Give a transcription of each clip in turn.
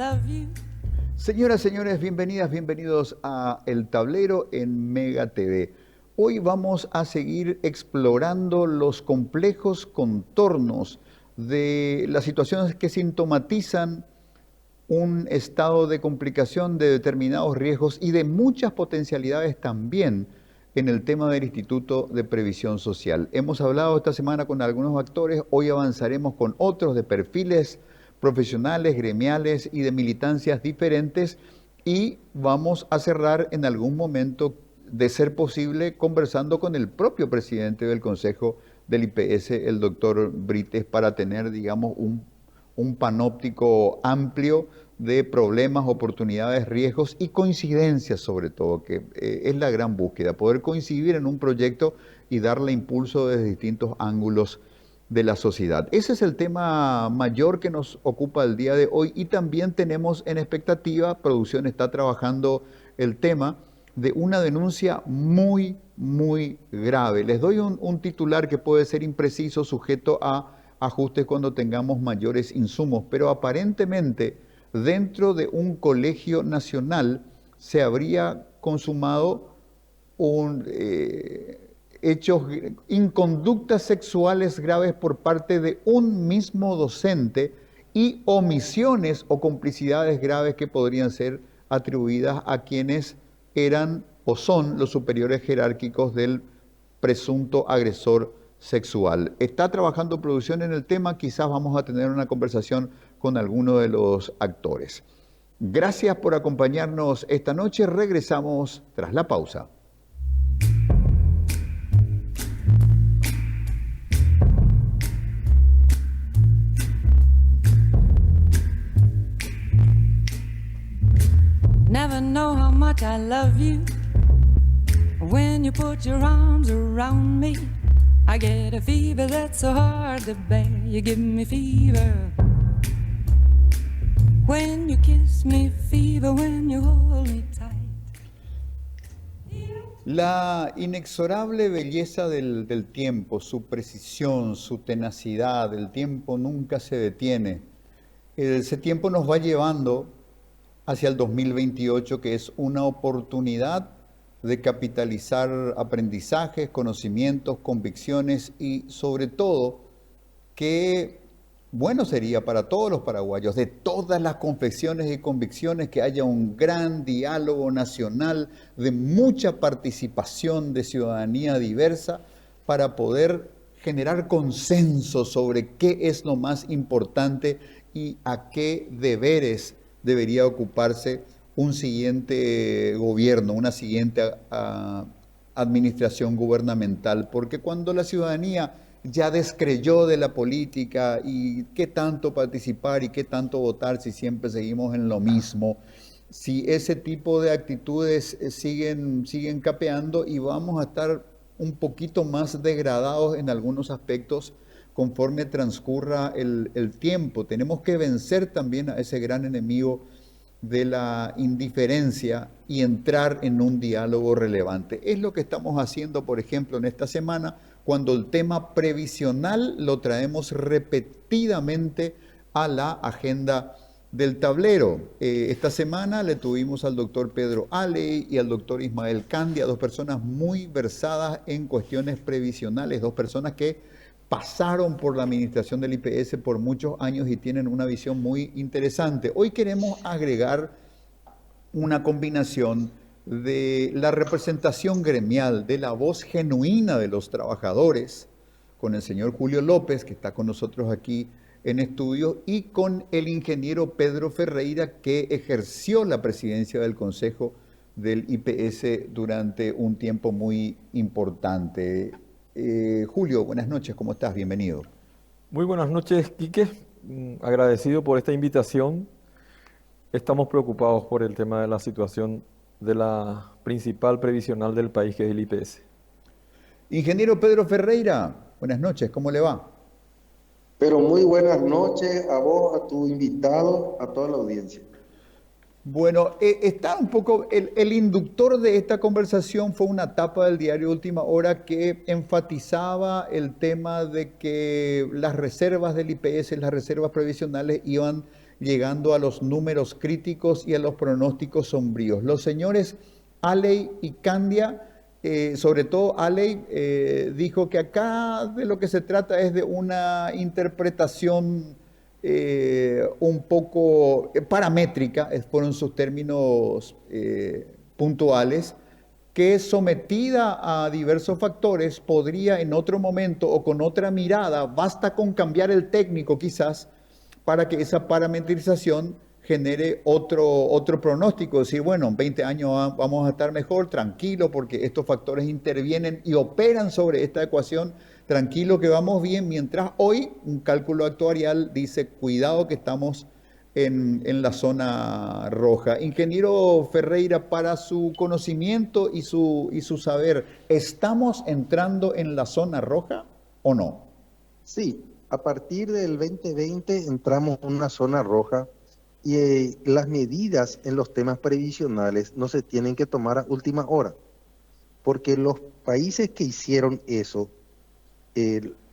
love you. Señoras, señores, bienvenidas, bienvenidos a El Tablero en Mega TV. Hoy vamos a seguir explorando los complejos contornos de las situaciones que sintomatizan un estado de complicación de determinados riesgos y de muchas potencialidades también en el tema del Instituto de Previsión Social. Hemos hablado esta semana con algunos actores, hoy avanzaremos con otros de perfiles profesionales, gremiales y de militancias diferentes, y vamos a cerrar en algún momento, de ser posible, conversando con el propio presidente del Consejo del IPS, el doctor Brites, para tener, digamos, un panóptico amplio de problemas, oportunidades, riesgos y coincidencias, sobre todo, que es la gran búsqueda, poder coincidir en un proyecto y darle impulso desde distintos ángulos de la sociedad. Ese es el tema mayor que nos ocupa el día de hoy, y también tenemos en expectativa, producción está trabajando el tema de una denuncia muy, muy grave. Les doy un titular que puede ser impreciso, sujeto a ajustes cuando tengamos mayores insumos, pero aparentemente dentro de un colegio nacional se habría consumado hechos, inconductas sexuales graves por parte de un mismo docente y omisiones o complicidades graves que podrían ser atribuidas a quienes eran o son los superiores jerárquicos del presunto agresor sexual. Está trabajando producción en el tema, quizás vamos a tener una conversación con alguno de los actores. Gracias por acompañarnos esta noche, regresamos tras la pausa. Never know how much I love you. When you put your arms around me, I get a fever that's so hard to bear. You give me fever when you kiss me, fever when you hold me tight. La inexorable belleza del tiempo, su precisión, su tenacidad, el tiempo nunca se detiene. Ese tiempo nos va llevando hacia el 2028, que es una oportunidad de capitalizar aprendizajes, conocimientos, convicciones, y sobre todo que bueno sería para todos los paraguayos, de todas las confesiones y convicciones, que haya un gran diálogo nacional de mucha participación de ciudadanía diversa para poder generar consenso sobre qué es lo más importante y a qué deberes debería ocuparse un siguiente gobierno, una siguiente administración gubernamental, porque cuando la ciudadanía ya descreyó de la política, y qué tanto participar y qué tanto votar si siempre seguimos en lo mismo, si ese tipo de actitudes siguen capeando, y vamos a estar un poquito más degradados en algunos aspectos conforme transcurra el tiempo. Tenemos que vencer también a ese gran enemigo de la indiferencia y entrar en un diálogo relevante. Es lo que estamos haciendo, por ejemplo, en esta semana, cuando el tema previsional lo traemos repetidamente a la agenda del tablero. Esta semana le tuvimos al doctor Pedro Aley y al doctor Ismael Candia, dos personas muy versadas en cuestiones previsionales, dos personas que pasaron por la administración del IPS por muchos años y tienen una visión muy interesante. Hoy queremos agregar una combinación de la representación gremial, de la voz genuina de los trabajadores, con el señor Julio López, que está con nosotros aquí en estudio, y con el ingeniero Pedro Ferreira, que ejerció la presidencia del Consejo del IPS durante un tiempo muy importante. Julio, buenas noches, ¿cómo estás? Bienvenido. Muy buenas noches, Quique. Agradecido por esta invitación. Estamos preocupados por el tema de la situación de la principal previsional del país, que es el IPS. Ingeniero Pedro Ferreira, buenas noches, ¿cómo le va? Pero muy buenas noches a vos, a tu invitado, a toda la audiencia. Bueno, está un poco, el inductor de esta conversación fue una tapa del diario Última Hora que enfatizaba el tema de que las reservas del IPS, las reservas previsionales, iban llegando a los números críticos y a los pronósticos sombríos. Los señores Alley y Candia, sobre todo Alley, dijo que acá de lo que se trata es de una interpretación un poco paramétrica, fueron sus términos puntuales, que sometida a diversos factores podría en otro momento o con otra mirada, basta con cambiar el técnico quizás, para que esa parametrización genere otro pronóstico, decir, bueno, en 20 años vamos a estar mejor, tranquilo, porque estos factores intervienen y operan sobre esta ecuación, tranquilo que vamos bien, mientras hoy un cálculo actuarial dice, cuidado que estamos en la zona roja. Ingeniero Ferreira, para su conocimiento y su saber, ¿estamos entrando en la zona roja o no? Sí, a partir del 2020 entramos en una zona roja y las medidas en los temas previsionales no se tienen que tomar a última hora, porque los países que hicieron eso,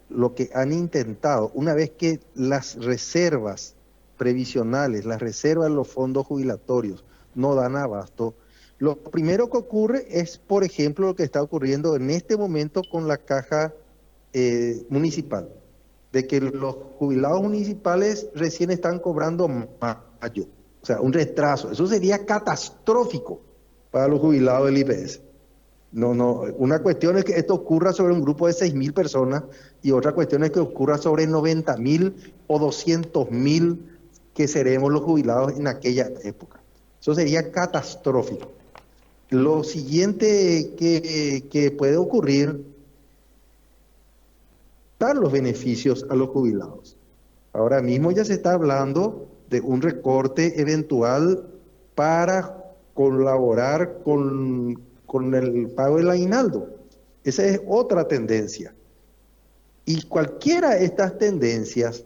lo que han intentado, una vez que las reservas previsionales, las reservas de los fondos jubilatorios no dan abasto, lo primero que ocurre es, por ejemplo, lo que está ocurriendo en este momento con la caja municipal, de que los jubilados municipales recién están cobrando mayo, o sea, un retraso. Eso sería catastrófico para los jubilados del IPS. No, una cuestión es que esto ocurra sobre un grupo de 6.000 personas y otra cuestión es que ocurra sobre 90.000 o 200.000 que seremos los jubilados en aquella época. Eso sería catastrófico. Lo siguiente que puede ocurrir, dar los beneficios a los jubilados. Ahora mismo ya se está hablando de un recorte eventual para colaborar con el pago del aguinaldo. Esa es otra tendencia. Y cualquiera de estas tendencias,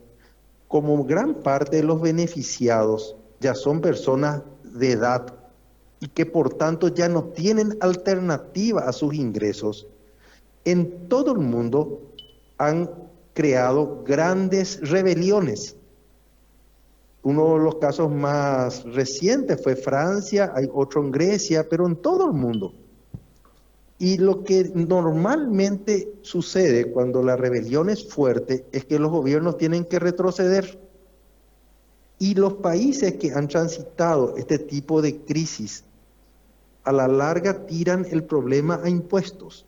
como gran parte de los beneficiados ya son personas de edad y que por tanto ya no tienen alternativa a sus ingresos, en todo el mundo han creado grandes rebeliones. Uno de los casos más recientes fue Francia, hay otro en Grecia, pero en todo el mundo. Y lo que normalmente sucede cuando la rebelión es fuerte es que los gobiernos tienen que retroceder. Y los países que han transitado este tipo de crisis, a la larga tiran el problema a impuestos.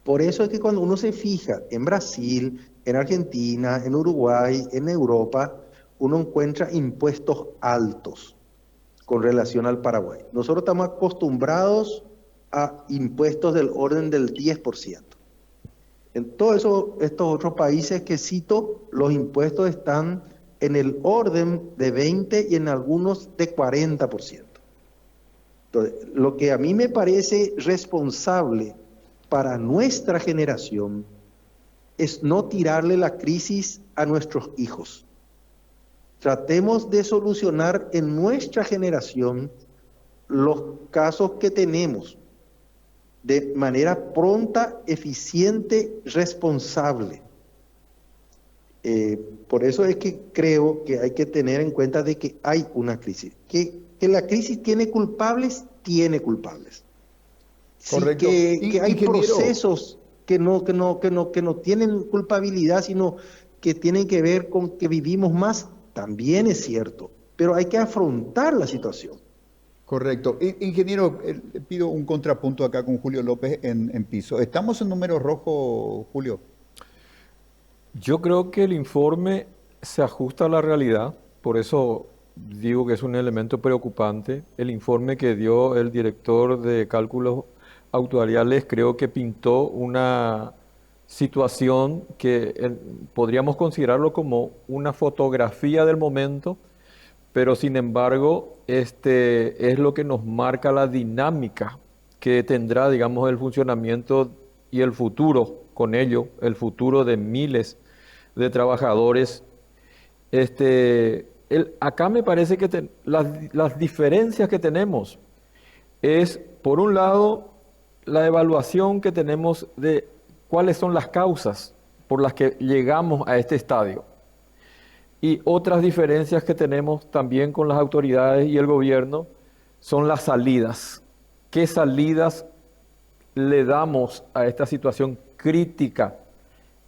Por eso es que cuando uno se fija en Brasil, en Argentina, en Uruguay, en Europa, uno encuentra impuestos altos con relación al Paraguay. Nosotros estamos acostumbrados a impuestos del orden del 10%. En todos estos otros países que cito, los impuestos están en el orden de 20% y en algunos de 40%. Entonces, lo que a mí me parece responsable para nuestra generación es no tirarle la crisis a nuestros hijos. Tratemos de solucionar en nuestra generación los casos que tenemos de manera pronta, eficiente, responsable. Por eso es que creo que hay que tener en cuenta de que hay una crisis. Que la crisis tiene culpables. Correcto. Sí, que hay ingeniero, procesos que no tienen culpabilidad, sino que tienen que ver con que vivimos más, también es cierto. Pero hay que afrontar la situación. correcto. Ingeniero, pido un contrapunto acá con Julio López en piso. ¿Estamos en número rojo, Julio? Yo creo que el informe se ajusta a la realidad, por eso digo que es un elemento preocupante. El informe que dio el director de cálculos actuariales creo que pintó una situación que podríamos considerarlo como una fotografía del momento, pero sin embargo es lo que nos marca la dinámica que tendrá, digamos, el funcionamiento y el futuro, con ello, el futuro de miles de trabajadores. Acá me parece que las diferencias que tenemos es, por un lado, la evaluación que tenemos de cuáles son las causas por las que llegamos a este estadio. Y otras diferencias que tenemos también con las autoridades y el gobierno son las salidas. ¿Qué salidas le damos a esta situación crítica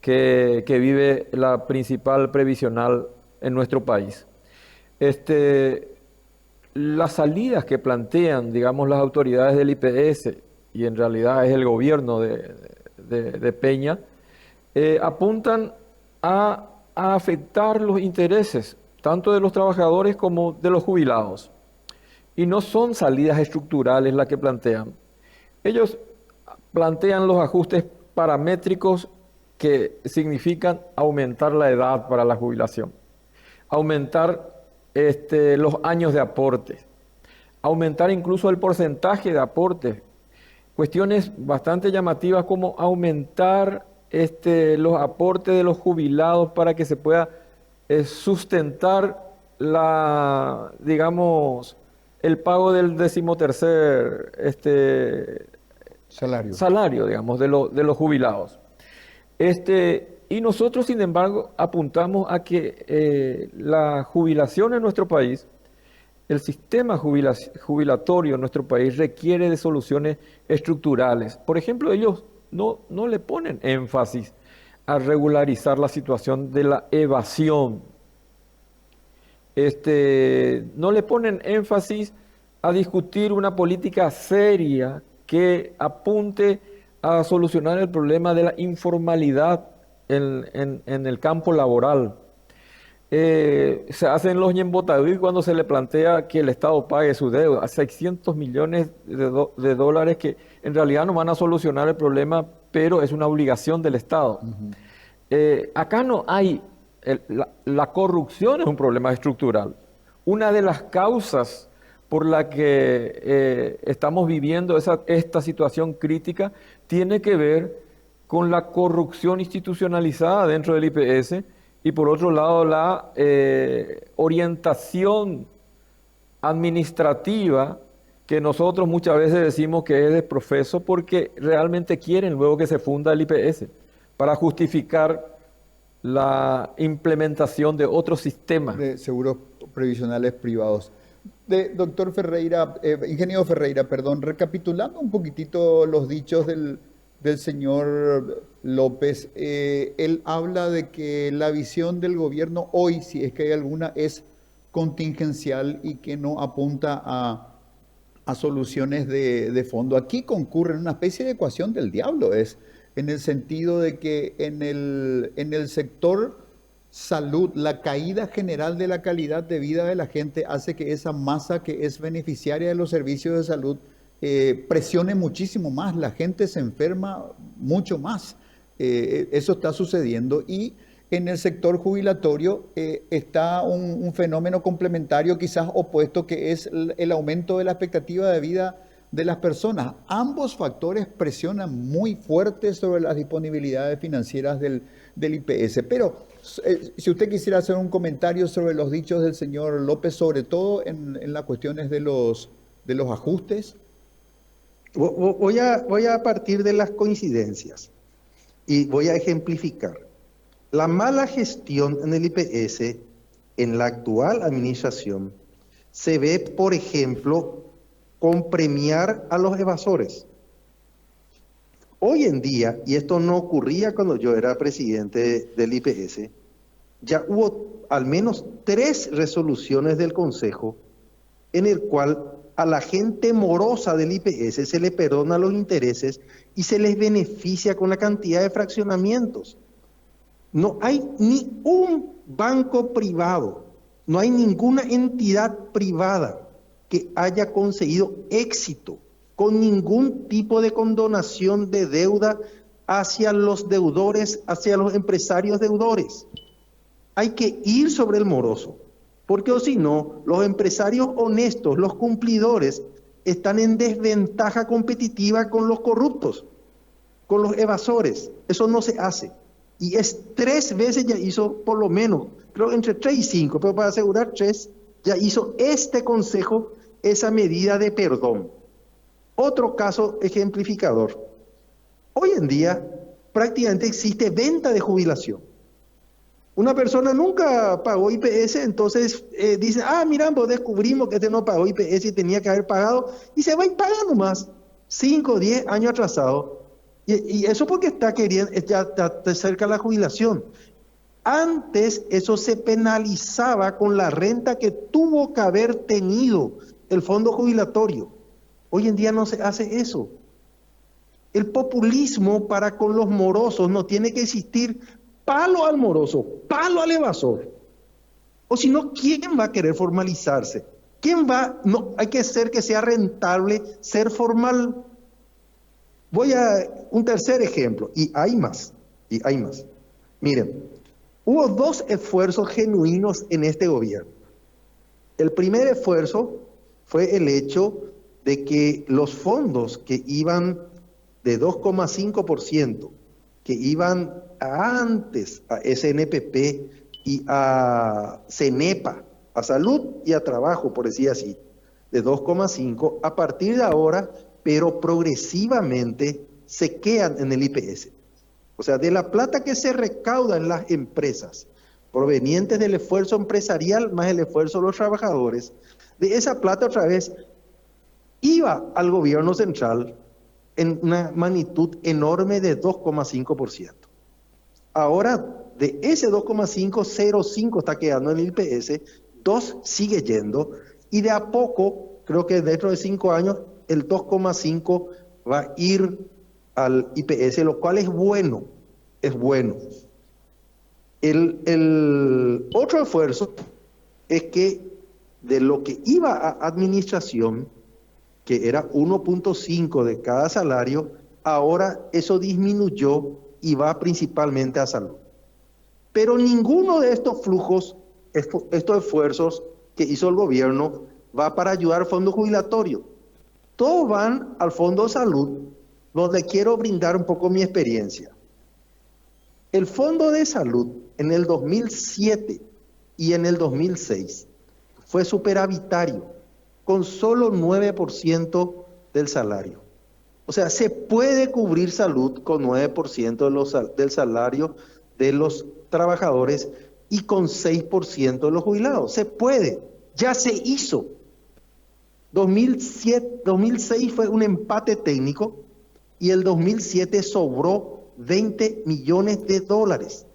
que vive la principal previsional en nuestro país? Las salidas que plantean, digamos, las autoridades del IPS, y en realidad es el gobierno de Peña, apuntan a afectar los intereses tanto de los trabajadores como de los jubilados. Y no son salidas estructurales las que plantean. Ellos plantean los ajustes paramétricos que significan aumentar la edad para la jubilación, aumentar los años de aporte, aumentar incluso el porcentaje de aporte. Cuestiones bastante llamativas como aumentar los aportes de los jubilados para que se pueda sustentar digamos, el pago del 13º salario, digamos, de los jubilados. Y nosotros, sin embargo, apuntamos a que la jubilación en nuestro país, el sistema jubilatorio en nuestro país requiere de soluciones estructurales. Por ejemplo, ellos no le ponen énfasis a regularizar la situación de la evasión. No le ponen énfasis a discutir una política seria que apunte a solucionar el problema de la informalidad en el campo laboral. Se hacen los ñembotadí cuando se le plantea que el Estado pague su deuda, 600 millones de dólares que en realidad no van a solucionar el problema, pero es una obligación del Estado. Acá no hay, la corrupción es un problema estructural. Una de las causas por la que estamos viviendo esta situación crítica tiene que ver con la corrupción institucionalizada dentro del IPS, y por otro lado la orientación administrativa que nosotros muchas veces decimos que es desprofeso porque realmente quieren luego que se funda el IPS para justificar la implementación de otros sistemas. De seguros previsionales privados. Doctor Ferreira, ingeniero Ferreira, perdón, recapitulando un poquitito los dichos del señor López, él habla de que la visión del gobierno hoy, si es que hay alguna, es contingencial y que no apunta a soluciones de fondo. Aquí concurre en una especie de ecuación del diablo, en el sentido de que en el sector salud, la caída general de la calidad de vida de la gente hace que esa masa que es beneficiaria de los servicios de salud presione muchísimo más, la gente se enferma mucho más. Eso está sucediendo, y en el sector jubilatorio está un fenómeno complementario quizás opuesto, que es el aumento de la expectativa de vida de las personas. Ambos factores presionan muy fuerte sobre las disponibilidades financieras del IPS. Pero si usted quisiera hacer un comentario sobre los dichos del señor López, sobre todo en las cuestiones de los ajustes. Voy a partir de las coincidencias y voy a ejemplificar. La mala gestión en el IPS, en la actual administración, se ve, por ejemplo, con premiar a los evasores. Hoy en día, y esto no ocurría cuando yo era presidente del IPS, ya hubo al menos 3 resoluciones del Consejo en el cual a la gente morosa del IPS se le perdona los intereses y se les beneficia con la cantidad de fraccionamientos. No hay ni un banco privado, no hay ninguna entidad privada que haya conseguido éxito con ningún tipo de condonación de deuda hacia los deudores, hacia los empresarios deudores. Hay que ir sobre el moroso, porque o si no, los empresarios honestos, los cumplidores, están en desventaja competitiva con los corruptos, con los evasores. Eso no se hace. Y es 3 veces ya hizo, por lo menos, creo entre 3 y 5, pero para asegurar 3, ya hizo este Consejo esa medida de perdón. Otro caso ejemplificador. Hoy en día prácticamente existe venta de jubilación. Una persona nunca pagó IPS, entonces dice, mira, pues descubrimos que este no pagó IPS y tenía que haber pagado, y se va y paga nomás, 5 o 10 años atrasado. Y eso porque está queriendo, ya está cerca de la jubilación. Antes eso se penalizaba con la renta que tuvo que haber tenido el fondo jubilatorio. Hoy en día no se hace eso. El populismo para con los morosos no tiene que existir. Palo al moroso, palo al evasor. O si no, ¿quién va a querer formalizarse? ¿Quién va? No, hay que hacer que sea rentable ser formal. Voy a un tercer ejemplo, y hay más. Miren, hubo 2 esfuerzos genuinos en este gobierno. El primer esfuerzo fue el hecho de que los fondos que iban de 2,5%, que iban antes a SNPP y a CENEPA, a salud y a trabajo, por decir así, de 2,5, a partir de ahora, pero progresivamente se quedan en el IPS. O sea, de la plata que se recauda en las empresas, provenientes del esfuerzo empresarial más el esfuerzo de los trabajadores, de esa plata otra vez iba al gobierno central en una magnitud enorme de 2,5%. Ahora, de ese 2,5, 0,5 está quedando en el IPS, 2 sigue yendo, y de a poco, creo que dentro de 5 años, el 2,5 va a ir al IPS, lo cual es bueno, es bueno. El otro esfuerzo es que de lo que iba a administración, que era 1,5 de cada salario, ahora eso disminuyó y va principalmente a salud. Pero ninguno de estos flujos, estos esfuerzos que hizo el gobierno, va para ayudar al fondo jubilatorio. Todos van al fondo de salud, donde quiero brindar un poco mi experiencia. El fondo de salud en el 2007 y en el 2006 fue superavitario, con solo 9% del salario. O sea, se puede cubrir salud con 9% del salario de los trabajadores y con 6% de los jubilados. Se puede, ya se hizo. 2006 fue un empate técnico y el 2007 sobró 20 millones de dólares.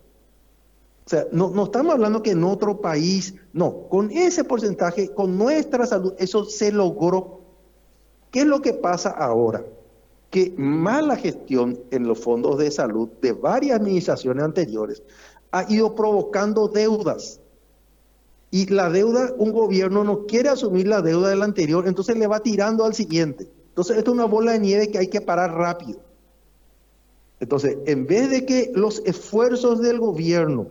O sea, no estamos hablando que en otro país, no, con ese porcentaje, con nuestra salud, eso se logró. ¿Qué es lo que pasa ahora? Que mala gestión en los fondos de salud de varias administraciones anteriores ha ido provocando deudas. Y la deuda, un gobierno no quiere asumir la deuda del anterior, entonces le va tirando al siguiente. Entonces esto es una bola de nieve que hay que parar rápido. Entonces, en vez de que los esfuerzos del gobierno,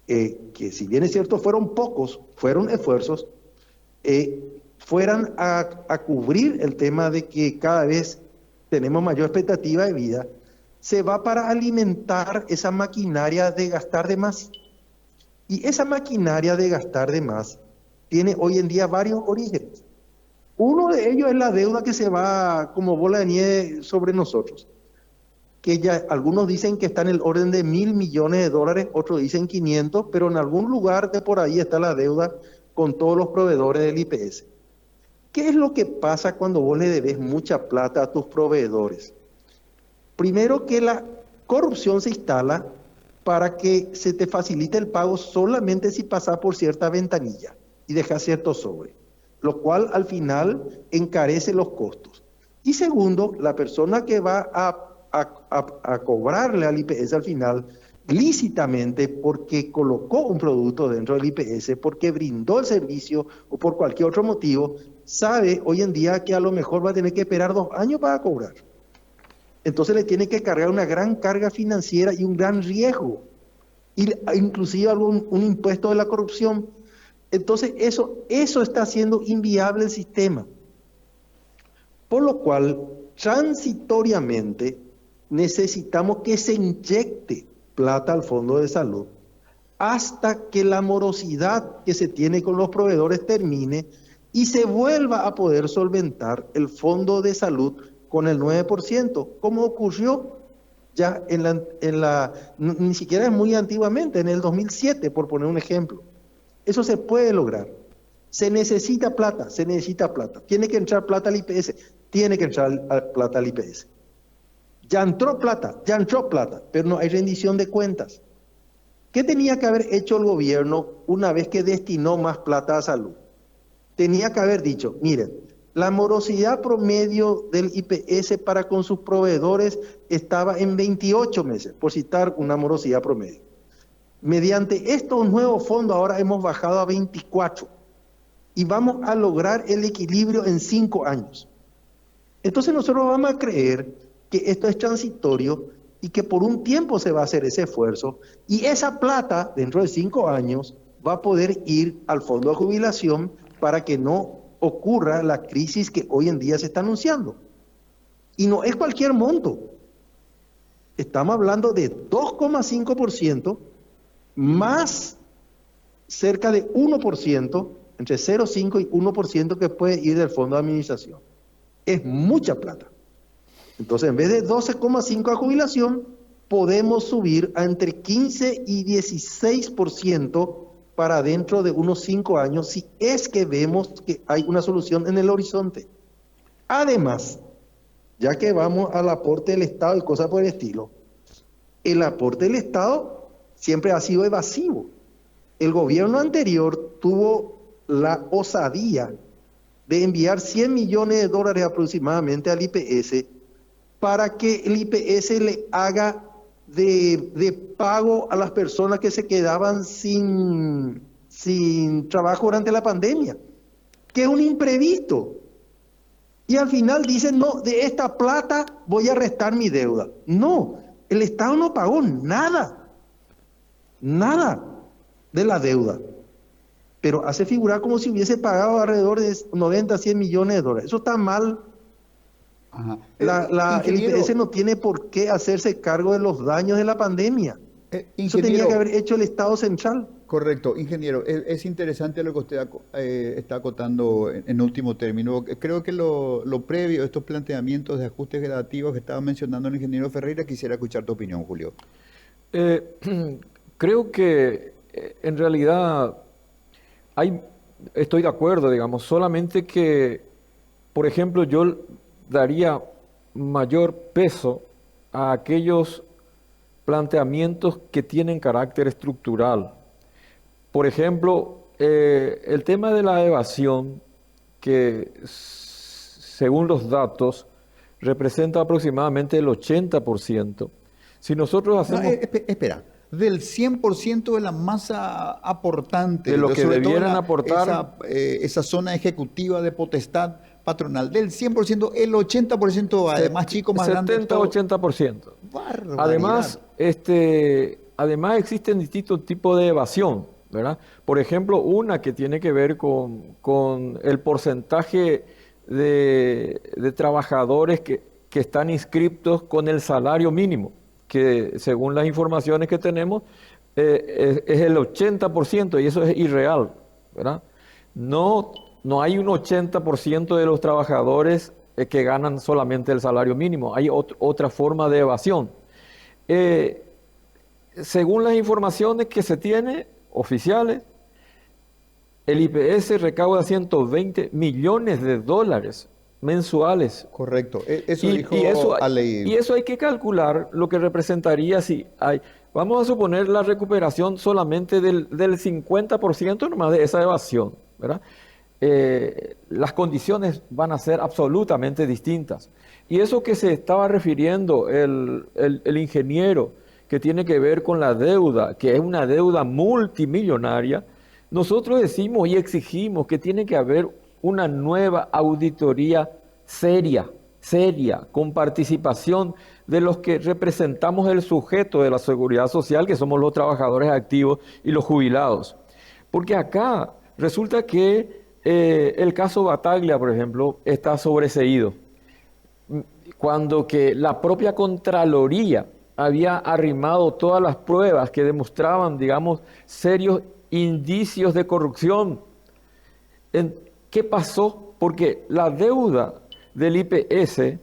que si bien es cierto fueron pocos, fueron esfuerzos, fueran a cubrir el tema de que cada vez tenemos mayor expectativa de vida, se va para alimentar esa maquinaria de gastar de más. Y esa maquinaria de gastar de más tiene hoy en día varios orígenes. Uno de ellos es la deuda que se va como bola de nieve sobre nosotros, que ya algunos dicen que está en el orden de 1.000 millones de dólares, otros dicen 500, pero en algún lugar de por ahí está la deuda con todos los proveedores del IPS. ¿Qué es lo que pasa cuando vos le debes mucha plata a tus proveedores? Primero, que la corrupción se instala para que se te facilite el pago solamente si pasas por cierta ventanilla y dejas cierto sobre, lo cual al final encarece los costos. Y segundo, la persona que va a cobrarle al IPS al final, lícitamente porque colocó un producto dentro del IPS, porque brindó el servicio o por cualquier otro motivo, sabe hoy en día que a lo mejor va a tener que esperar 2 años para cobrar. Entonces le tiene que cargar una gran carga financiera y un gran riesgo, inclusive un impuesto de la corrupción. Entonces eso está haciendo inviable el sistema. Por lo cual, transitoriamente, necesitamos que se inyecte plata al fondo de salud hasta que la morosidad que se tiene con los proveedores termine y se vuelva a poder solventar el fondo de salud con el 9%, como ocurrió ya ni siquiera es muy antiguamente, en el 2007, por poner un ejemplo. Eso se puede lograr. Se necesita plata, se necesita plata. Tiene que entrar plata al IPS, tiene que entrar plata al IPS. Ya entró plata, pero no hay rendición de cuentas. ¿Qué tenía que haber hecho el gobierno una vez que destinó más plata a salud? Tenía que haber dicho, miren, la morosidad promedio del IPS para con sus proveedores estaba en 28 meses, por citar una morosidad promedio. Mediante estos nuevos fondos ahora hemos bajado a 24 y vamos a lograr el equilibrio en 5 años. Entonces nosotros vamos a creer que esto es transitorio y que por un tiempo se va a hacer ese esfuerzo y esa plata dentro de 5 años va a poder ir al fondo de jubilación para que no ocurra la crisis que hoy en día se está anunciando. Y no es cualquier monto. Estamos hablando de 2,5% más cerca de 1%, entre 0,5 y 1% que puede ir del fondo de administración. Es mucha plata. Entonces, en vez de 12,5 a jubilación, podemos subir a entre 15 y 16% para dentro de unos 5 años, si es que vemos que hay una solución en el horizonte. Además, ya que vamos al aporte del Estado y cosas por el estilo, el aporte del Estado siempre ha sido evasivo. El gobierno anterior tuvo la osadía de enviar $100 millones aproximadamente al IPS para que el IPS le haga de pago a las personas que se quedaban sin trabajo durante la pandemia, que es un imprevisto. Y al final dicen, no, de esta plata voy a restar mi deuda. No, el Estado no pagó nada de la deuda, pero hace figurar como si hubiese pagado alrededor de 90, $100 millones. Eso está mal. Ajá. El IPS no tiene por qué hacerse cargo de los daños de la pandemia. Eso tenía que haber hecho el Estado central. Correcto, ingeniero. Es interesante lo que usted está acotando en último término. Creo que lo previo a estos planteamientos de ajustes gradativos que estaba mencionando el ingeniero Ferreira, quisiera escuchar tu opinión, Julio. Creo que en realidad estoy de acuerdo, digamos, solamente que, por ejemplo, yo daría mayor peso a aquellos planteamientos que tienen carácter estructural. Por ejemplo, el tema de la evasión, que según los datos representa aproximadamente el 80%. Si nosotros hacemos... espera, del 100% de la masa aportante, de lo que sobre debieran todo aportar, esa zona ejecutiva de potestad patronal, del 100%, el 80%, además chico, más grande. 70-80%. Barbaridad. Además existen distintos tipos de evasión, ¿verdad? Por ejemplo, una que tiene que ver con el porcentaje de trabajadores que están inscriptos con el salario mínimo, que según las informaciones que tenemos es el 80%, y eso es irreal, ¿verdad? No hay un 80% de los trabajadores que ganan solamente el salario mínimo, hay otra forma de evasión. Según las informaciones que se tienen oficiales, el IPS recauda $120 millones mensuales. Correcto, eso dijo Aley. Y eso hay que calcular lo que representaría si hay... Vamos a suponer la recuperación solamente del 50% nomás de esa evasión, ¿verdad? Las condiciones van a ser absolutamente distintas. Y eso que se estaba refiriendo el ingeniero, que tiene que ver con la deuda, que es una deuda multimillonaria, nosotros decimos y exigimos que tiene que haber una nueva auditoría seria, con participación de los que representamos el sujeto de la seguridad social, que somos los trabajadores activos y los jubilados. Porque acá resulta que el caso Battaglia, por ejemplo, está sobreseído, cuando que la propia Contraloría había arrimado todas las pruebas que demostraban, digamos, serios indicios de corrupción. ¿Qué pasó? Porque la deuda del IPS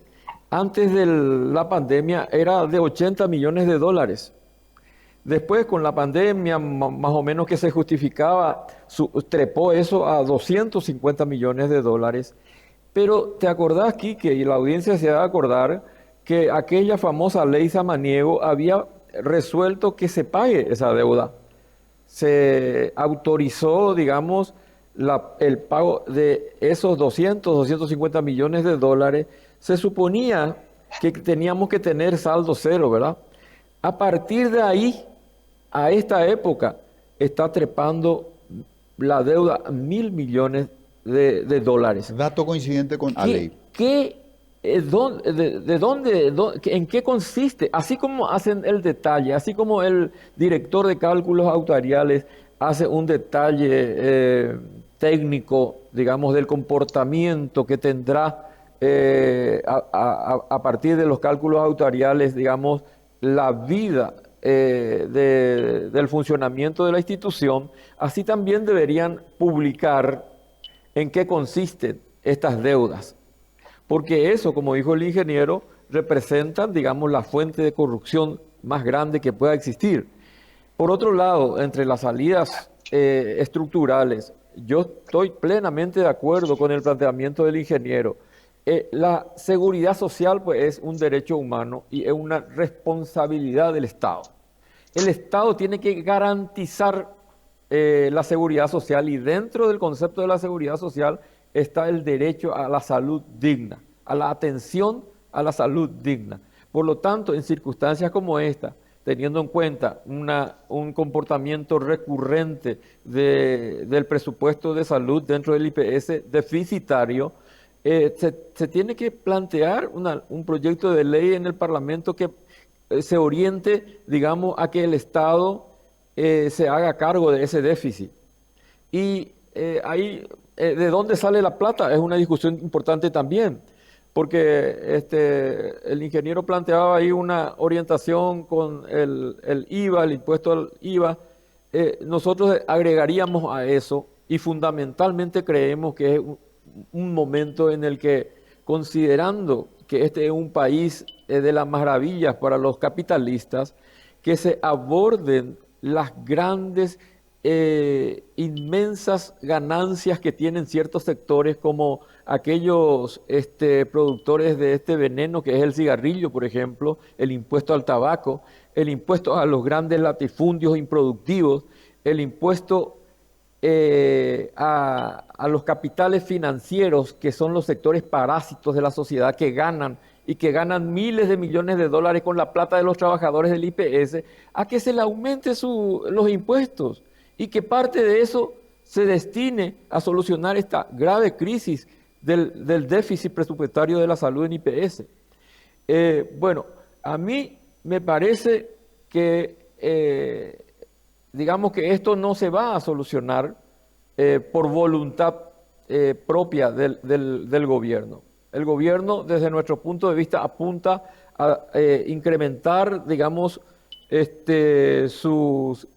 antes de la pandemia era de 80 millones de dólares. Después, con la pandemia, más o menos que se justificaba, trepó eso a 250 millones de dólares. Pero te acordás, Quique, y la audiencia se va a acordar, que aquella famosa ley Samaniego había resuelto que se pague esa deuda. Se autorizó, digamos, el pago de esos 250 millones de dólares. Se suponía que teníamos que tener saldo cero, ¿verdad? A partir de ahí, a esta época, está trepando la deuda a 1.000 millones de dólares. Dato coincidente con Aley. ¿En qué consiste? Así como hacen el detalle, así como el director de cálculos actuariales hace un detalle técnico, digamos, del comportamiento que tendrá a partir de los cálculos actuariales, digamos, la vida del funcionamiento de la institución, así también deberían publicar en qué consisten estas deudas. Porque eso, como dijo el ingeniero, representa, digamos, la fuente de corrupción más grande que pueda existir. Por otro lado, entre las salidas estructurales, yo estoy plenamente de acuerdo con el planteamiento del ingeniero. La seguridad social, pues, es un derecho humano y es una responsabilidad del Estado. El Estado tiene que garantizar la seguridad social, y dentro del concepto de la seguridad social está el derecho a la salud digna, a la atención a la salud digna. Por lo tanto, en circunstancias como esta, teniendo en cuenta un comportamiento recurrente del presupuesto de salud dentro del IPS deficitario, se tiene que plantear un proyecto de ley en el Parlamento que se oriente, digamos, a que el Estado se haga cargo de ese déficit. Y ahí, ¿de dónde sale la plata? Es una discusión importante también, porque el ingeniero planteaba ahí una orientación con el IVA, el impuesto al IVA. Nosotros agregaríamos a eso, y fundamentalmente creemos que es un momento en el que, considerando que este es un país de las maravillas para los capitalistas, que se aborden las grandes, inmensas ganancias que tienen ciertos sectores, como aquellos productores de este veneno que es el cigarrillo, por ejemplo, el impuesto al tabaco, el impuesto a los grandes latifundios improductivos, el impuesto a los capitales financieros, que son los sectores parásitos de la sociedad que ganan miles de millones de dólares con la plata de los trabajadores del IPS, a que se le aumente los impuestos y que parte de eso se destine a solucionar esta grave crisis del déficit presupuestario de la salud en IPS. Bueno, a mí me parece que, digamos, que esto no se va a solucionar por voluntad propia del gobierno. El gobierno, desde nuestro punto de vista, apunta a incrementar, digamos, sus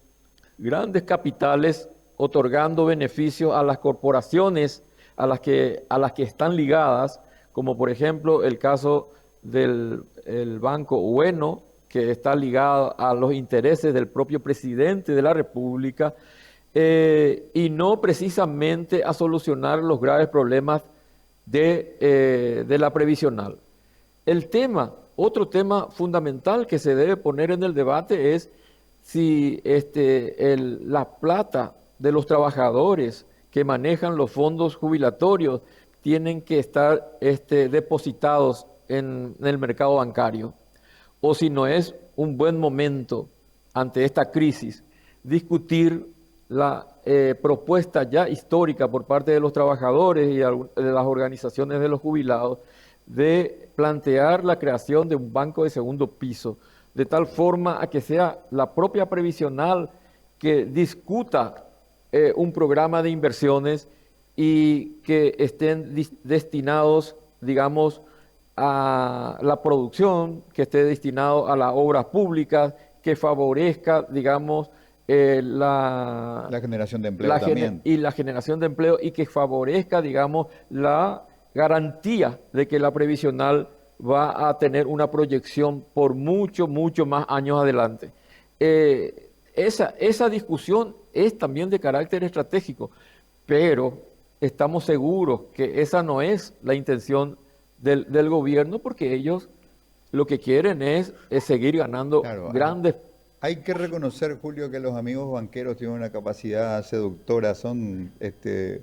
grandes capitales, otorgando beneficios a las corporaciones a las que están ligadas, como por ejemplo el caso del Banco Bueno, que está ligado a los intereses del propio presidente de la República, y no precisamente a solucionar los graves problemas de la previsional. Otro tema fundamental que se debe poner en el debate es si la plata de los trabajadores que manejan los fondos jubilatorios tienen que estar depositados en el mercado bancario, o si no es un buen momento ante esta crisis discutir la propuesta ya histórica por parte de los trabajadores y de las organizaciones de los jubilados de plantear la creación de un banco de segundo piso, de tal forma a que sea la propia previsional que discuta un programa de inversiones y que estén destinados, digamos, a la producción, que esté destinado a las obras públicas, que favorezca, digamos, la generación de empleo también. Y la generación de empleo, y que favorezca, digamos, la garantía de que la previsional va a tener una proyección por mucho, mucho más años adelante. Esa discusión es también de carácter estratégico, pero estamos seguros que esa no es la intención del gobierno, porque ellos lo que quieren es seguir ganando Claro, grandes. hay que reconocer, Julio, que los amigos banqueros tienen una capacidad seductora, son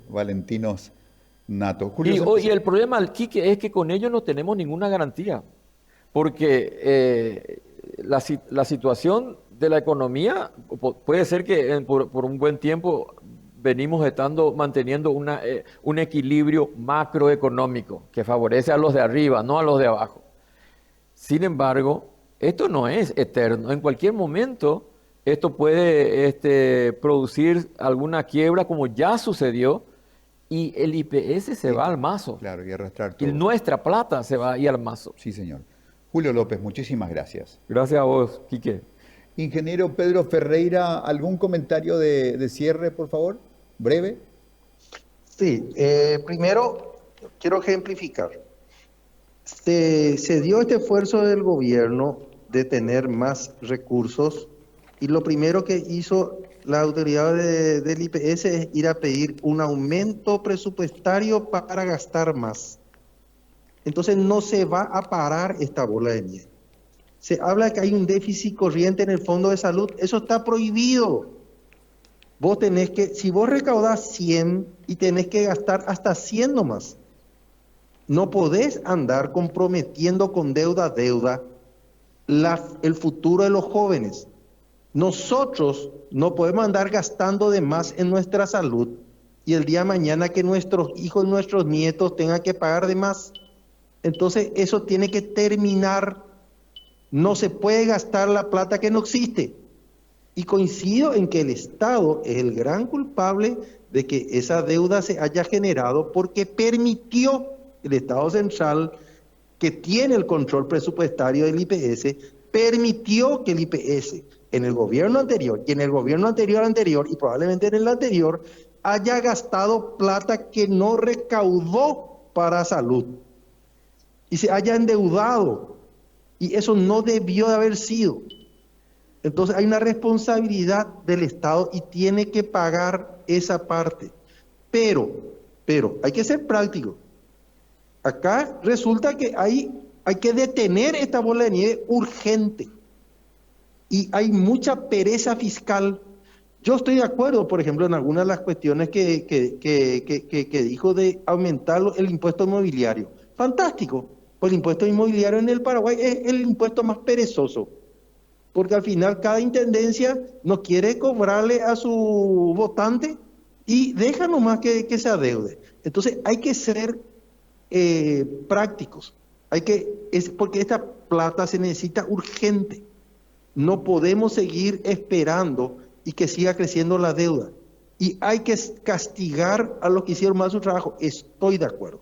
valentinos natos. Julio, Y el problema, Quique, es que con ellos no tenemos ninguna garantía, porque la situación de la economía puede ser que por un buen tiempo venimos manteniendo un equilibrio macroeconómico que favorece a los de arriba, no a los de abajo. Sin embargo, esto no es eterno. En cualquier momento esto puede producir alguna quiebra, como ya sucedió, y el IPS se va al mazo. claro, y arrastrar Y todo. nuestra plata se va ahí al mazo. Sí, señor. Julio López, muchísimas gracias. Gracias a vos, Quique. Ingeniero Pedro Ferreira, ¿algún comentario de cierre, por favor? Breve. Sí, primero quiero ejemplificar. Se dio este esfuerzo del gobierno de tener más recursos y lo primero que hizo la autoridad del IPS es ir a pedir un aumento presupuestario para gastar más. Entonces no se va a parar esta bola de nieve. Se habla de que hay un déficit corriente en el Fondo de Salud, eso está prohibido. Vos tenés que, si vos recaudás 100 y tenés que gastar hasta 100 nomás, no podés andar comprometiendo con deuda el futuro de los jóvenes. Nosotros no podemos andar gastando de más en nuestra salud y el día de mañana que nuestros hijos y nuestros nietos tengan que pagar de más. Entonces eso tiene que terminar. No se puede gastar la plata que no existe. Y coincido en que el Estado es el gran culpable de que esa deuda se haya generado porque permitió el Estado central, que tiene el control presupuestario del IPS, permitió que el IPS en el gobierno anterior y en el gobierno anterior y probablemente en el anterior haya gastado plata que no recaudó para salud y se haya endeudado. Y eso no debió de haber sido. Entonces hay una responsabilidad del Estado y tiene que pagar esa parte. Pero hay que ser práctico. Acá resulta que hay que detener esta bola de nieve urgente. Y hay mucha pereza fiscal. Yo estoy de acuerdo, por ejemplo, en algunas de las cuestiones que dijo de aumentar el impuesto inmobiliario. Fantástico. Pues el impuesto inmobiliario en el Paraguay es el impuesto más perezoso. Porque al final cada intendencia no quiere cobrarle a su votante y deja nomás que se adeude. Entonces hay que ser prácticos. Porque esta plata se necesita urgente. No podemos seguir esperando y que siga creciendo la deuda. Y hay que castigar a los que hicieron mal su trabajo. Estoy de acuerdo.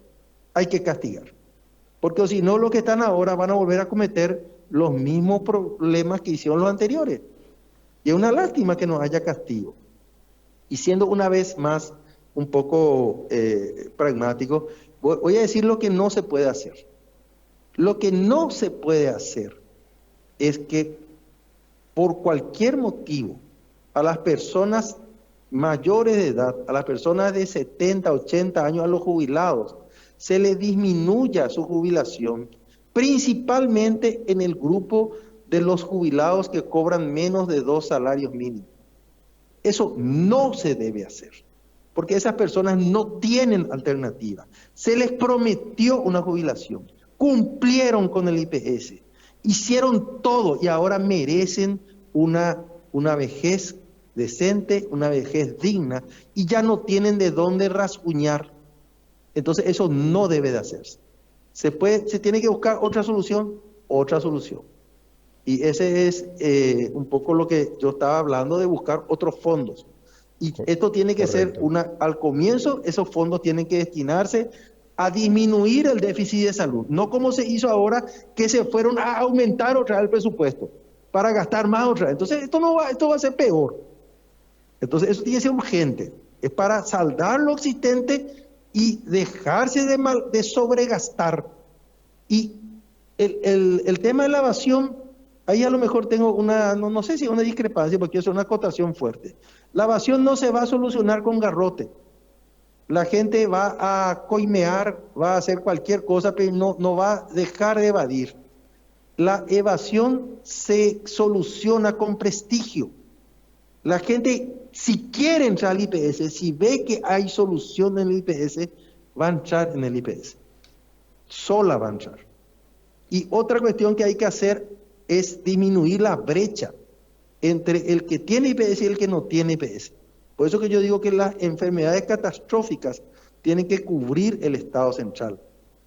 Hay que castigar. Porque si no, los que están ahora van a volver a cometer los mismos problemas que hicieron los anteriores. Y es una lástima que no haya castigo. Y siendo una vez más un poco pragmático, voy a decir lo que no se puede hacer. Lo que no se puede hacer es que por cualquier motivo a las personas mayores de edad, a las personas de 70, 80 años, a los jubilados, se les disminuya su jubilación, principalmente en el grupo de los jubilados que cobran menos de 2 salarios mínimos. Eso no se debe hacer, porque esas personas no tienen alternativa. Se les prometió una jubilación, cumplieron con el IPS, hicieron todo y ahora merecen una vejez decente, una vejez digna, y ya no tienen de dónde rasguñar. Entonces eso no debe de hacerse. Se tiene que buscar otra solución. Y ese es un poco lo que yo estaba hablando, de buscar otros fondos. Y esto tiene que ser al comienzo, esos fondos tienen que destinarse a disminuir el déficit de salud. No como se hizo ahora, que se fueron a aumentar otra vez el presupuesto para gastar más otra vez. Entonces esto va a ser peor. Entonces eso tiene que ser urgente. Es para saldar lo existente y dejarse de sobregastar. Y el tema de la evasión, ahí a lo mejor tengo una, no sé si una discrepancia, porque es una acotación fuerte. La evasión no se va a solucionar con garrote. La gente va a coimear, va a hacer cualquier cosa, pero no va a dejar de evadir. La evasión se soluciona con prestigio. La gente, si quiere entrar al IPS, si ve que hay solución en el IPS, va a entrar en el IPS. Sola va a entrar. Y otra cuestión que hay que hacer es disminuir la brecha entre el que tiene IPS y el que no tiene IPS. Por eso que yo digo que las enfermedades catastróficas tienen que cubrir el Estado central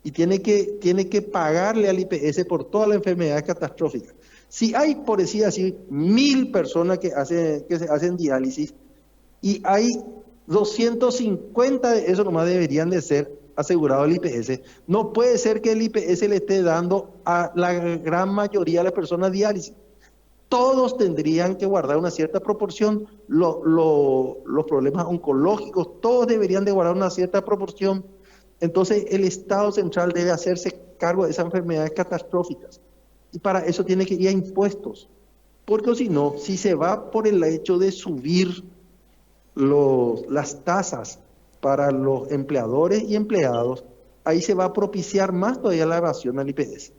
y tiene que pagarle al IPS por todas las enfermedades catastróficas. Si hay, por decir así, 1000 personas que se hacen diálisis y hay 250 de esos nomás deberían de ser asegurados el IPS, no puede ser que el IPS le esté dando a la gran mayoría de las personas diálisis. Todos tendrían que guardar una cierta proporción, los problemas oncológicos, todos deberían de guardar una cierta proporción. Entonces el Estado central debe hacerse cargo de esas enfermedades catastróficas. Y para eso tiene que ir a impuestos. Porque si no, si se va por el hecho de subir las tasas para los empleadores y empleados, ahí se va a propiciar más todavía la evasión al IPS.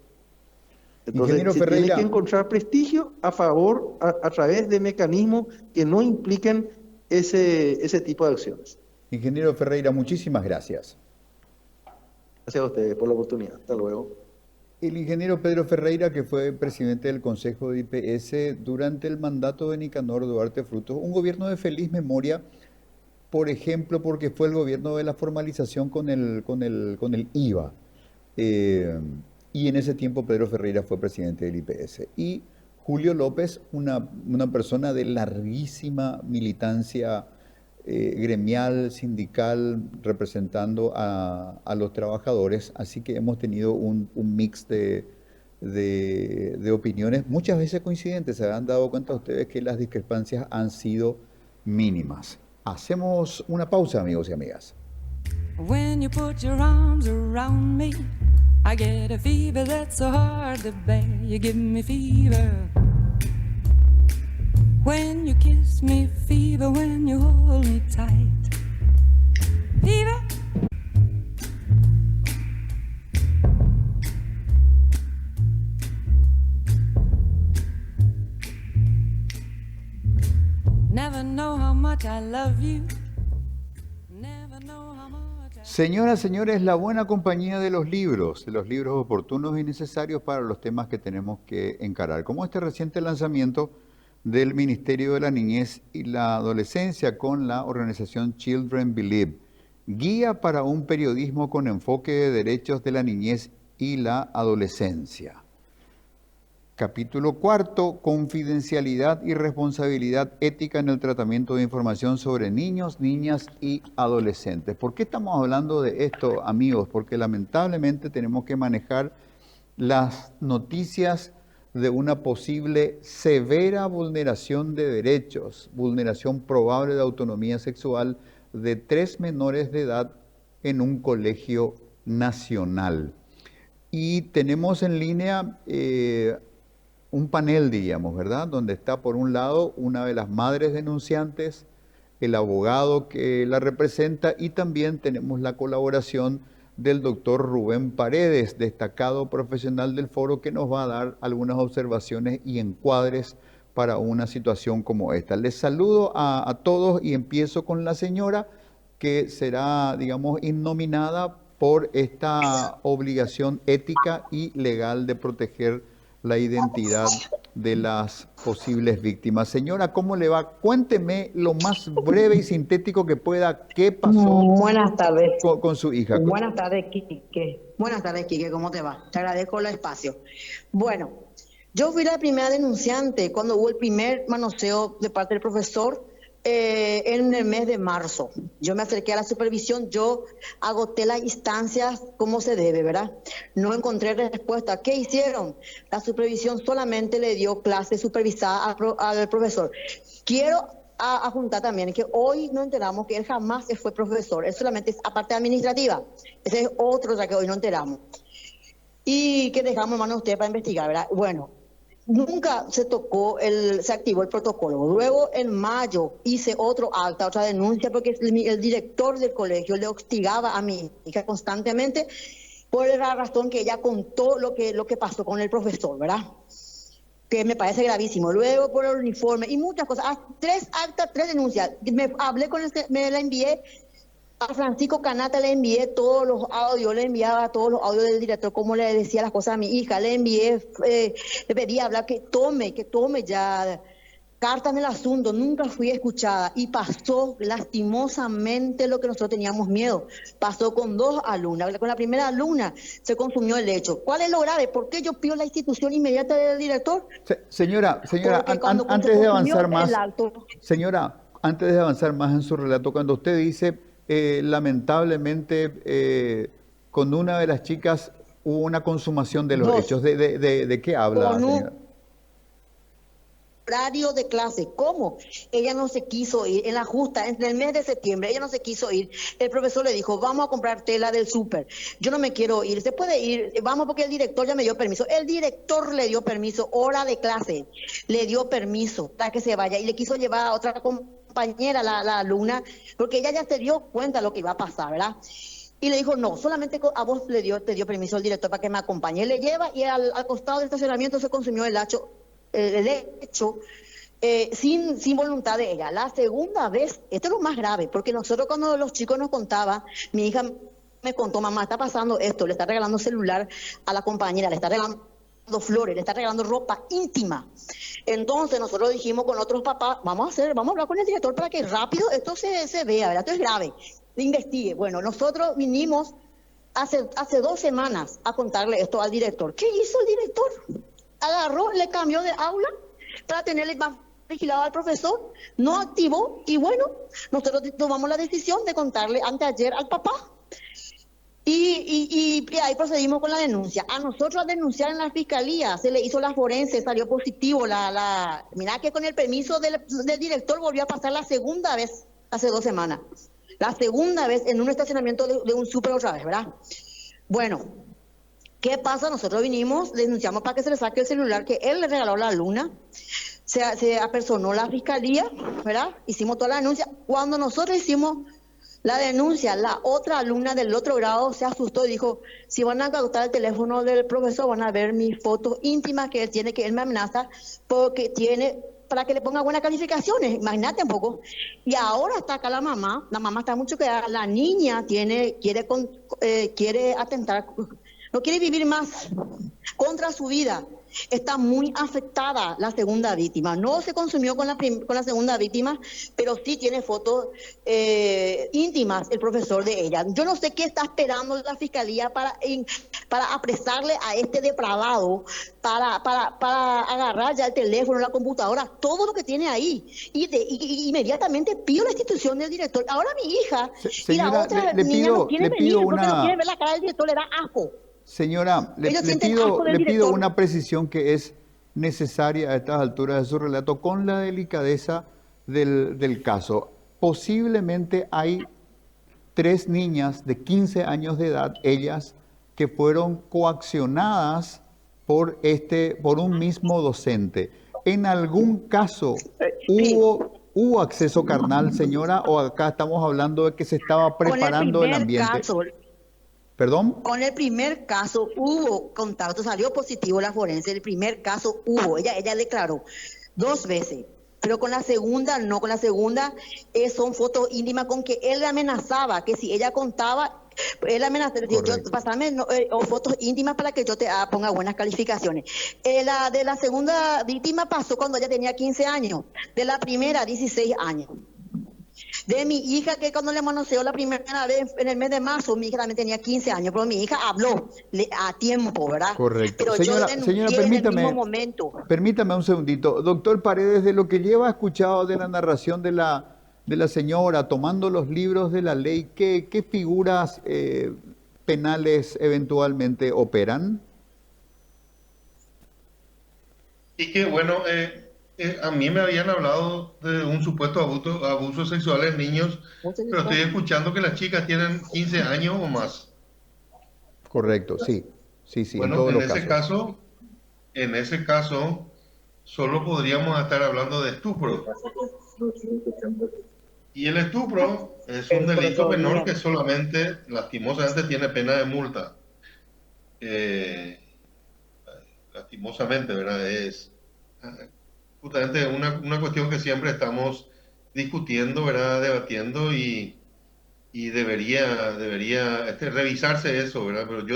Entonces, Ingeniero se Ferreira, tiene que encontrar prestigio a favor, a través de mecanismos que no impliquen ese tipo de acciones. Ingeniero Ferreira, muchísimas gracias. Gracias a ustedes por la oportunidad. Hasta luego. El ingeniero Pedro Ferreira, que fue presidente del Consejo de IPS durante el mandato de Nicanor Duarte Frutos, un gobierno de feliz memoria, por ejemplo, porque fue el gobierno de la formalización con el IVA. Y en ese tiempo Pedro Ferreira fue presidente del IPS. Y Julio López, una persona de larguísima militancia gremial, sindical, representando a los trabajadores. Así que hemos tenido un mix de opiniones, muchas veces coincidentes. Se han dado cuenta ustedes que las discrepancias han sido mínimas. Hacemos una pausa, amigos y amigas. When you put your arms around me, I get a fever that's so hard to bear. You give me fever. When you kiss me, fever. When you hold me tight, fever. Never know how much I love you. Never know how much I... Señoras, señores, la buena compañía de los libros oportunos y necesarios para los temas que tenemos que encarar, como este reciente lanzamiento del Ministerio de la Niñez y la Adolescencia con la organización Children Believe, Guía para un periodismo con enfoque de derechos de la niñez y la adolescencia. Capítulo 4, Confidencialidad y responsabilidad ética en el tratamiento de información sobre niños, niñas y adolescentes. ¿Por qué estamos hablando de esto, amigos? Porque lamentablemente tenemos que manejar las noticias de una posible severa vulneración de derechos, vulneración probable de autonomía sexual de 3 menores de edad en un colegio nacional. Y tenemos en línea un panel, diríamos, ¿verdad? Donde está por un lado una de las madres denunciantes, el abogado que la representa y también tenemos la colaboración del doctor Rubén Paredes, destacado profesional del foro, que nos va a dar algunas observaciones y encuadres para una situación como esta. Les saludo a todos y empiezo con la señora que será, digamos, innominada por esta obligación ética y legal de proteger la identidad de las posibles víctimas. Señora, ¿cómo le va? Cuénteme lo más breve y sintético que pueda, qué pasó Buenas tardes. con su hija. Buenas tardes, Quique. Buenas tardes, Quique. ¿Cómo te va? Te agradezco el espacio. Bueno, yo fui la primera denunciante cuando hubo el primer manoseo de parte del profesor en el mes de marzo. Yo me acerqué a la supervisión, yo agoté las instancias como se debe, ¿verdad? No encontré respuesta. ¿Qué hicieron? La supervisión solamente le dio clase supervisada al profesor. Quiero juntar también que hoy nos enteramos que él jamás fue profesor, él solamente es aparte administrativa. Ese es otro ya que hoy no enteramos. y que dejamos en manos de usted para investigar, ¿verdad? Bueno, nunca se activó el protocolo. Luego, en mayo, hice otra denuncia, porque el director del colegio le hostigaba a mi hija constantemente por la razón que ella contó lo que pasó con el profesor, ¿verdad? Que me parece gravísimo. Luego, por el uniforme y muchas cosas. 3 actas, 3 denuncias. Me la envié a Francisco Canata, le envié todos los audios, le enviaba todos los audios del director, cómo le decía las cosas a mi hija, le envié, le pedí hablar, que tome ya cartas en el asunto. Nunca fui escuchada y pasó lastimosamente lo que nosotros teníamos miedo. Pasó con 2 alumnas. Con la primera alumna se consumió el hecho. ¿Cuál es lo grave? ¿Por qué yo pido la institución inmediata del director? Señora, Porque cuando antes se de consumió avanzar más, el acto, señora, antes de avanzar más en su relato, cuando usted dice, lamentablemente, con una de las chicas hubo una consumación de los 2, hechos, ¿de qué habla, con señora? un horario de clase. ¿Cómo? Ella no se quiso ir. En la justa, en el mes de septiembre, ella no se quiso ir. El profesor le dijo, vamos a comprar tela del súper. Yo no me quiero ir. ¿Se puede ir? Vamos, porque el director ya me dio permiso. El director le dio permiso, hora de clase. Le dio permiso para que se vaya. Y le quiso llevar a otra compañera, la alumna, porque ella ya se dio cuenta de lo que iba a pasar, ¿verdad? Y le dijo, no, solamente a vos te dio permiso el director para que me acompañe. Le lleva y al costado del estacionamiento se consumió el hecho sin voluntad de ella. La segunda vez, esto es lo más grave, porque nosotros cuando los chicos nos contaban, mi hija me contó, mamá, está pasando esto, le está regalando celular a la compañera, le está regalando flores, le está regalando ropa íntima. Entonces nosotros dijimos con otros papás, vamos a hablar con el director para que rápido esto se vea, ¿verdad? Esto es grave, investigue. Bueno, nosotros vinimos hace 2 semanas a contarle esto al director. ¿Qué hizo el director? Agarró, le cambió de aula para tenerle más vigilado al profesor, no activó, y bueno, nosotros tomamos la decisión de contarle anteayer al papá. Y ahí procedimos con la denuncia. A nosotros, a denunciar en la fiscalía, se le hizo la forense, salió positivo. Mirá que con el permiso del director volvió a pasar la segunda vez, hace 2 semanas. La segunda vez en un estacionamiento de un súper otra vez, ¿verdad? Bueno, ¿qué pasa? Nosotros vinimos, denunciamos para que se le saque el celular que él le regaló a la alumna. Se apersonó la fiscalía, ¿verdad? Hicimos toda la denuncia. Cuando nosotros hicimos la denuncia, la otra alumna del otro grado se asustó y dijo, si van a captar el teléfono del profesor, van a ver mis fotos íntimas que él tiene, que él me amenaza, porque tiene, para que le ponga buenas calificaciones. Imagínate un poco. Y ahora está acá la mamá está mucho que la niña quiere atentar, no quiere vivir más contra su vida. Está muy afectada la segunda víctima. No se consumió con la segunda víctima, pero sí tiene fotos íntimas el profesor de ella. Yo no sé qué está esperando la fiscalía para apresarle a este depravado, para agarrar ya el teléfono, la computadora, todo lo que tiene ahí. Y inmediatamente pido la institución del director. Ahora mi hija y la Señora, otra le niña no pido, quiere le venir pido porque no una... quiere ver la cara del director, le da asco. Señora, Ellos sienten asco del le pido director. una precisión que es necesaria a estas alturas de su relato con la delicadeza del caso. Posiblemente hay 3 niñas de 15 años de edad, ellas, que fueron coaccionadas por un mismo docente. ¿En algún caso hubo acceso carnal, señora, o acá estamos hablando de que se estaba preparando el ambiente? ¿Perdón? Con el primer caso hubo contacto, salió positivo la forense, el primer caso hubo, ella declaró 2 veces, pero con la segunda no, con la segunda son fotos íntimas con que él le amenazaba, que si ella contaba, él amenazaba, pasame fotos íntimas para que yo te ponga buenas calificaciones. La de la segunda víctima pasó cuando ella tenía 15 años, de la primera 16 años. De mi hija, que cuando le manoseó la primera vez en el mes de marzo, mi hija también tenía 15 años, pero mi hija habló a tiempo, ¿verdad? Correcto. Pero Señora, yo denuncié en el mismo momento. Permítame un segundito. Doctor Paredes, de lo que lleva escuchado de la narración de la señora, tomando los libros de la ley, ¿qué figuras penales eventualmente operan? Y que bueno, a mí me habían hablado de un supuesto abuso sexual en niños, pero estoy escuchando que las chicas tienen 15 años o más. Correcto, sí. Sí, sí, en Bueno, todos los casos. en ese caso, solo podríamos estar hablando de estupro. Y el estupro es un delito menor que solamente, lastimosamente, tiene pena de multa. Eh, lastimosamente, ¿verdad? Es justamente una cuestión que siempre estamos discutiendo, ¿verdad? Debatiendo y debería revisarse eso, ¿verdad? Pero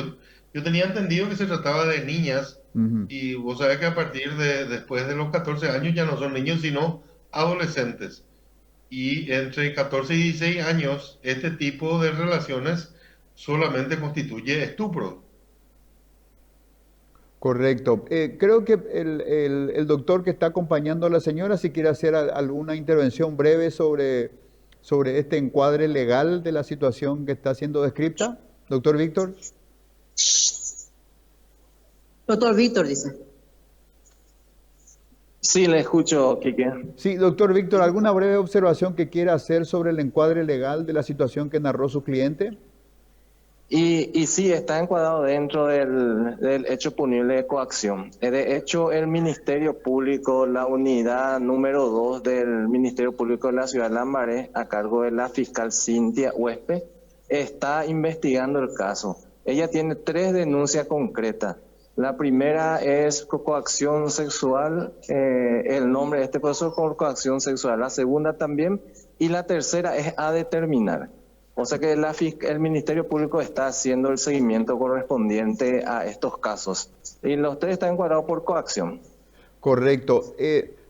yo tenía entendido que se trataba de niñas Ujú. y vos sabés que a partir de después de los 14 años ya no son niños, sino adolescentes. Y entre 14 y 16 años, este tipo de relaciones solamente constituye estupro. Correcto. Creo que el doctor que está acompañando a la señora, si quiere hacer alguna intervención breve sobre este encuadre legal de la situación que está siendo descrita. Doctor Víctor. Doctor Víctor dice. Sí, le escucho, Quique. Sí, doctor Víctor, ¿alguna breve observación que quiera hacer sobre el encuadre legal de la situación que narró su cliente? Y sí, está encuadrado dentro del hecho punible de coacción. De hecho, el Ministerio Público, la unidad número 2 del Ministerio Público de la Ciudad de Lambaré, a cargo de la fiscal Cintia Huespe, está investigando el caso. Ella tiene 3 denuncias concretas. La primera es coacción sexual, el nombre de este proceso por coacción sexual. La segunda también, y la tercera es a determinar. O sea que el Ministerio Público está haciendo el seguimiento correspondiente a estos casos. Y los 3 están encuadrados por coacción. Correcto.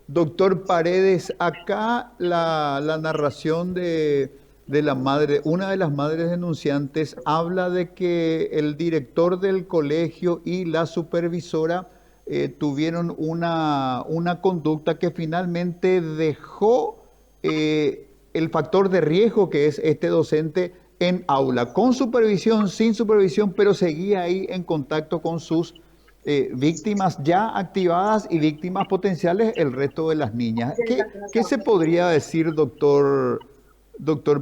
Doctor Paredes, acá la narración de la madre, una de las madres denunciantes, habla de que el director del colegio y la supervisora tuvieron una conducta que finalmente dejó el factor de riesgo que es este docente en aula, con supervisión, sin supervisión, pero seguía ahí en contacto con sus víctimas ya activadas y víctimas potenciales, el resto de las niñas. ¿Qué se podría decir, doctor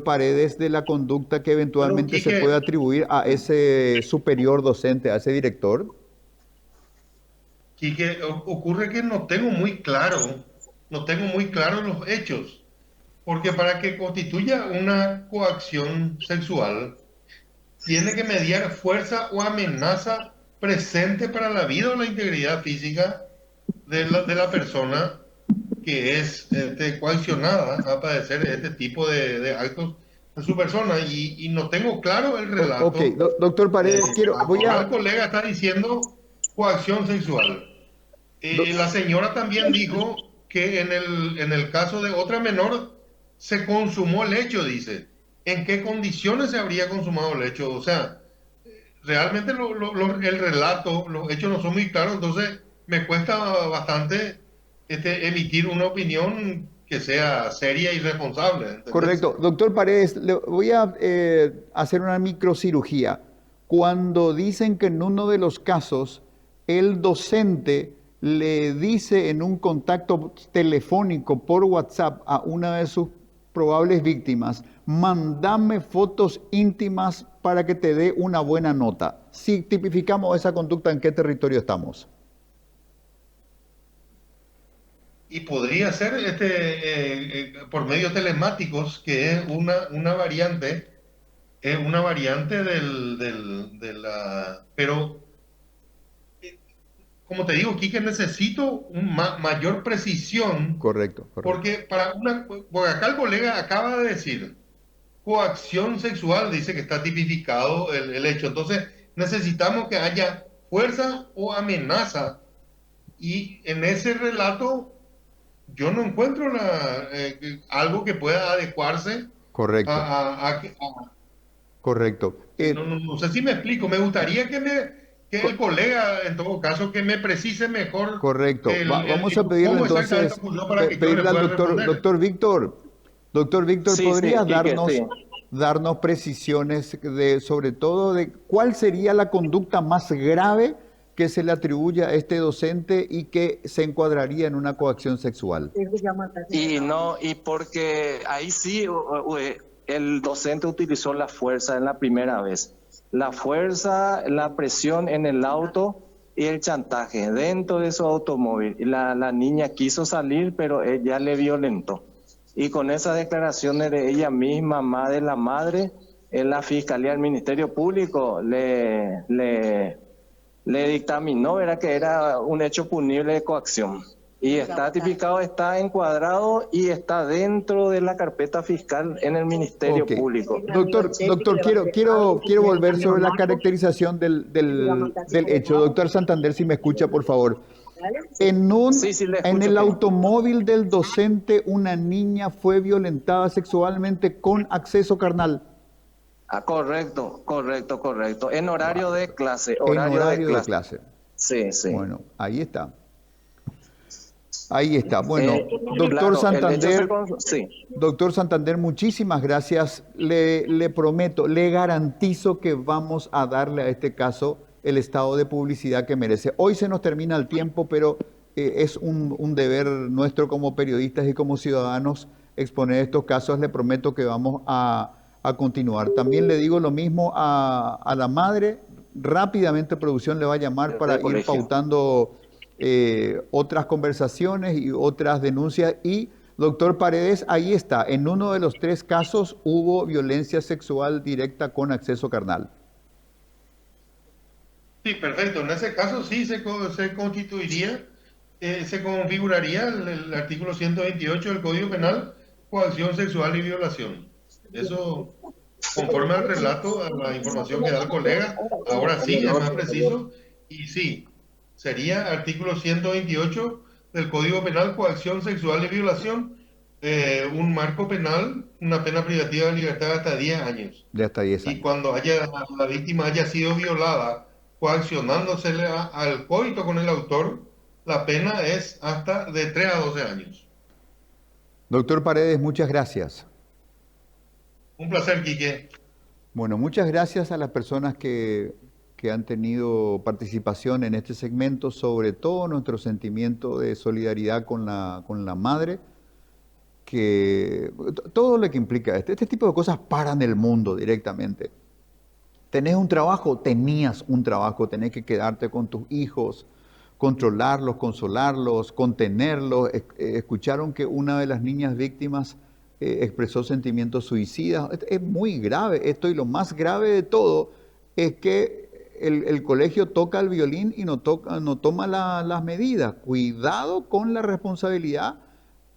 Paredes, de la conducta que eventualmente Bueno, se Quique, puede atribuir a ese superior docente, a ese director? Quique, ocurre que no tengo muy claro los hechos. Porque para que constituya una coacción sexual, tiene que mediar fuerza o amenaza presente para la vida o la integridad física de la persona que es coaccionada a padecer este tipo de actos en su persona. Y no tengo claro el Ok, relato. doctor Paredes, voy Ahora a... el colega está diciendo coacción sexual. La señora también dijo que en el caso de otra menor se consumó el hecho, dice. ¿En qué condiciones se habría consumado el hecho? O sea, realmente el relato, los hechos no son muy claros, entonces me cuesta bastante emitir una opinión que sea seria y responsable, ¿entendés? Correcto. Doctor Paredes, le voy a hacer una microcirugía. Cuando dicen que en uno de los casos el docente le dice en un contacto telefónico por WhatsApp a una de sus probables víctimas, mándame fotos íntimas para que te dé una buena nota. Si tipificamos esa conducta, ¿en qué territorio estamos? Y podría ser por medios telemáticos, que es una variante, de la... Pero, como te digo, Quique, necesito mayor precisión, Correcto, correcto. porque acá el colega acaba de decir, coacción sexual, dice que está tipificado el hecho. Entonces, necesitamos que haya fuerza o amenaza. Y en ese relato yo no encuentro algo que pueda adecuarse Correcto, correcto. no sé si me explico. Me gustaría que el colega, en todo caso, que me precise mejor Correcto. Vamos a pedirle cómo exactamente entonces, ocurrió para que yo le pedirle al pueda doctor, responder. doctor Víctor, Sí, ¿podrías sí, Quique, sí. darnos precisiones sobre todo de cuál sería la conducta más grave que se le atribuye a este docente y que se encuadraría en una coacción sexual? Y porque ahí sí el docente utilizó la fuerza en la primera vez. la fuerza, la presión en el auto y el chantaje dentro de su automóvil. Y la niña quiso salir, pero ella le violentó. Y con esas declaraciones de ella misma, más de la madre, en la Fiscalía del Ministerio Público le dictaminó, ¿verdad?, que era un hecho punible de coacción. Y está tipificado, está encuadrado y está dentro de la carpeta fiscal en el Ministerio Ok. Público. Doctor, quiero volver sobre la caracterización del hecho. Doctor Santander, si me escucha, por favor. Sí, le escucho, En el Kenny. automóvil del docente, una niña fue violentada sexualmente con acceso carnal. Ah, correcto. En horario de clase. En horario de clase. Sí. Bueno, ahí está. Bueno, doctor Claro, Santander, sí. doctor Santander, muchísimas gracias. Le prometo, le garantizo que vamos a darle a este caso el estado de publicidad que merece. Hoy se nos termina el tiempo, pero es un deber nuestro como periodistas y como ciudadanos exponer estos casos. Le prometo que vamos a continuar. También le digo lo mismo a la madre. Rápidamente producción le va a llamar para ir pautando otras conversaciones y otras denuncias. Y doctor Paredes, ahí está, en uno de los 3 casos hubo violencia sexual directa con acceso carnal. Sí, perfecto. En ese caso sí se constituiría, se configuraría el artículo 128 del Código Penal, coacción sexual y violación. Eso, conforme al relato, a la información que da el colega, ahora sí es más preciso, y sí, sería artículo 128 del Código Penal, coacción sexual y violación, un marco penal, una pena privativa de libertad de hasta 10 años. De hasta 10 Y años. cuando la víctima haya sido violada, coaccionándosele al coito con el autor, la pena es hasta de 3 a 12 años. Doctor Paredes, muchas gracias. Un placer, Quique. Bueno, muchas gracias a las personas que han tenido participación en este segmento, sobre todo nuestro sentimiento de solidaridad con la madre, que todo lo que implica este tipo de cosas paran el mundo directamente. Tenés un trabajo, tenías un trabajo, tenés que quedarte con tus hijos, controlarlos, consolarlos, contenerlos. Escucharon que una de las niñas víctimas expresó sentimientos suicidas. Es muy grave esto, y lo más grave de todo es que el colegio toca el violín y no toma las medidas. Cuidado con la responsabilidad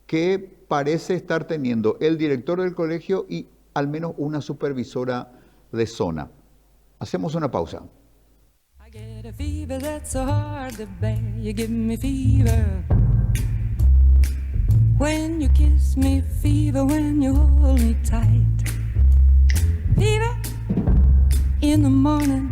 que parece estar teniendo el director del colegio y al menos una supervisora de zona. Hacemos una pausa. I get a fever that's so hard to bear. You give me fever when you kiss me, fever when you hold me tight. Fever in the morning.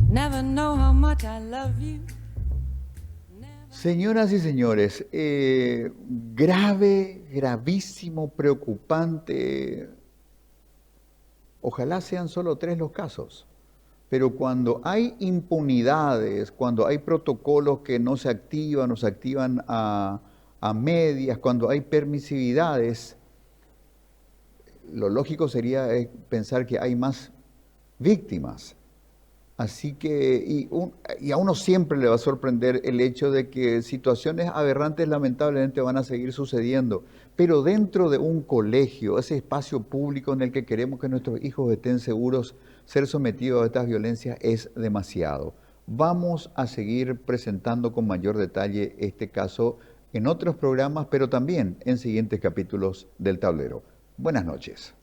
Never know how much I love you. Señoras y señores, gravísimo, preocupante. Ojalá sean solo 3 los casos, pero cuando hay impunidades, cuando hay protocolos que no se activan o se activan a medias, cuando hay permisividades, lo lógico sería pensar que hay más víctimas. Así que, y a uno siempre le va a sorprender el hecho de que situaciones aberrantes lamentablemente van a seguir sucediendo, pero dentro de un colegio, ese espacio público en el que queremos que nuestros hijos estén seguros, ser sometidos a estas violencias es demasiado. Vamos a seguir presentando con mayor detalle este caso en otros programas, pero también en siguientes capítulos del Tablero. Buenas noches.